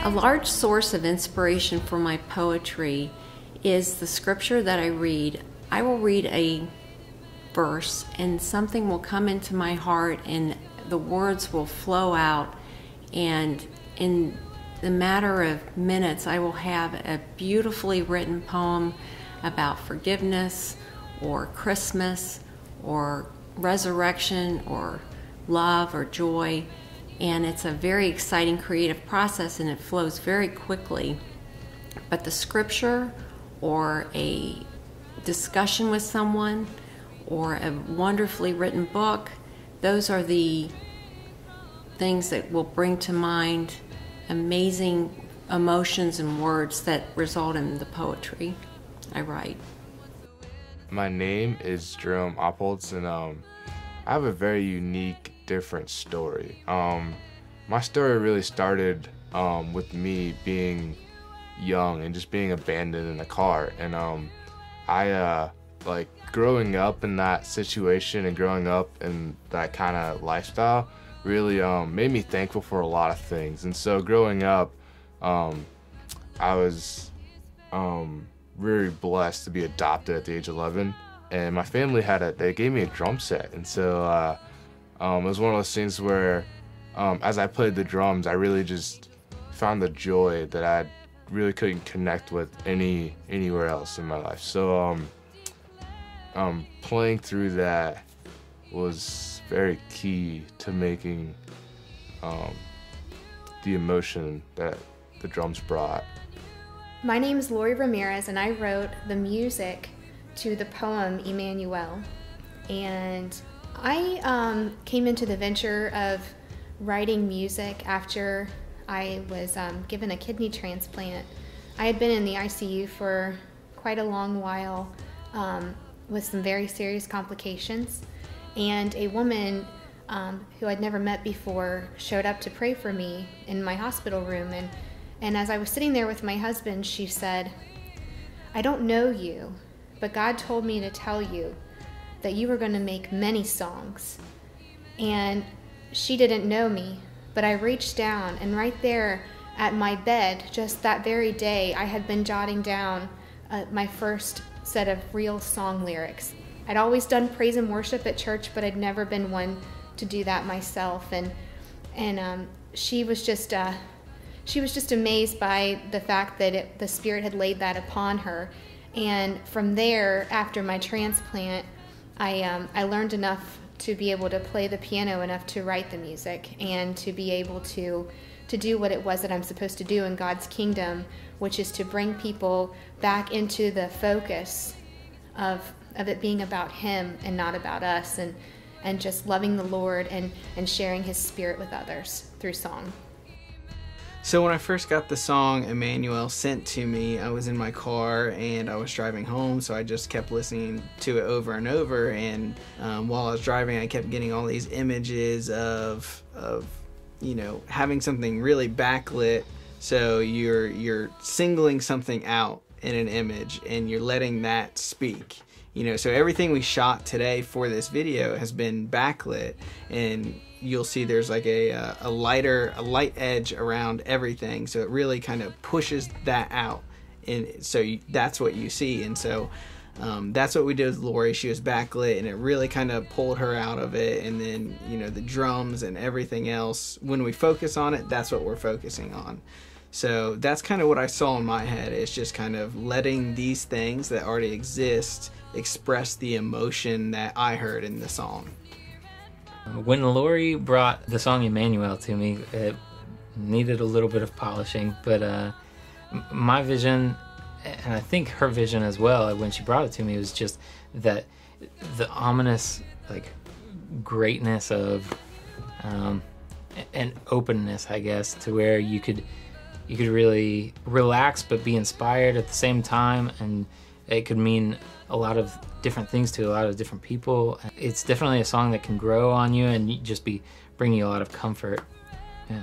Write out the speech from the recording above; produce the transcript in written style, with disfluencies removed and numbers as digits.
A large source of inspiration for my poetry is the scripture that I read. I will read a verse and something will come into my heart and the words will flow out, and in the matter of minutes I will have a beautifully written poem about forgiveness or Christmas or resurrection or love or joy. And it's a very exciting creative process and it flows very quickly. But the scripture or a discussion with someone or a wonderfully written book, those are the things that will bring to mind amazing emotions and words that result in the poetry I write. My name is Jerome Oppoltz, and I have a very unique, different story. My story really started with me being young and just being abandoned in a car, and I like growing up in that situation and growing up in that kind of lifestyle really made me thankful for a lot of things. And so growing up, I was very blessed to be adopted at the age of 11, and my family they gave me a drum set, and so it was one of those things where as I played the drums, I really just found the joy that I really couldn't connect with anywhere else in my life. So playing through that was very key to making the emotion that the drums brought. My name is Lori Ramirez, and I wrote the music to the poem Emmanuel. And I came into the venture of writing music after I was given a kidney transplant. I had been in the ICU for quite a long while with some very serious complications, and a woman who I'd never met before showed up to pray for me in my hospital room. And as I was sitting there with my husband, she said, "I don't know you, but God told me to tell you that you were going to make many songs." And she didn't know me, but I reached down, and right there at my bed, just that very day, I had been jotting down my first set of real song lyrics. I'd always done praise and worship at church, but I'd never been one to do that myself. And she was just amazed by the fact that the Spirit had laid that upon her. And from there, after my transplant, I learned enough to be able to play the piano enough to write the music and to be able to do what it was that I'm supposed to do in God's kingdom, which is to bring people back into the focus of it being about Him and not about us, and just loving the Lord and sharing His Spirit with others through song. So when I first got the song Emmanuel sent to me, I was in my car and I was driving home, so I just kept listening to it over and over. And while I was driving, I kept getting all these images of having something really backlit. So you're singling something out in an image and you're letting that speak. So everything we shot today for this video has been backlit, and you'll see there's like a light edge around everything, so it really kind of pushes that out, and so that's what you see. And so that's what we did with Lori. She was backlit, and it really kind of pulled her out of it. And then the drums and everything else, when we focus on it, that's what we're focusing on. So that's kind of what I saw in my head. It's just kind of letting these things that already exist express the emotion that I heard in the song. When Lori brought the song Emmanuel to me, it needed a little bit of polishing, but my vision, and I think her vision as well, when she brought it to me, was just that the ominous greatness of and openness, I guess, to where you could really relax but be inspired at the same time, and it could mean a lot of different things to a lot of different people. It's definitely a song that can grow on you and just be bringing you a lot of comfort. Yeah.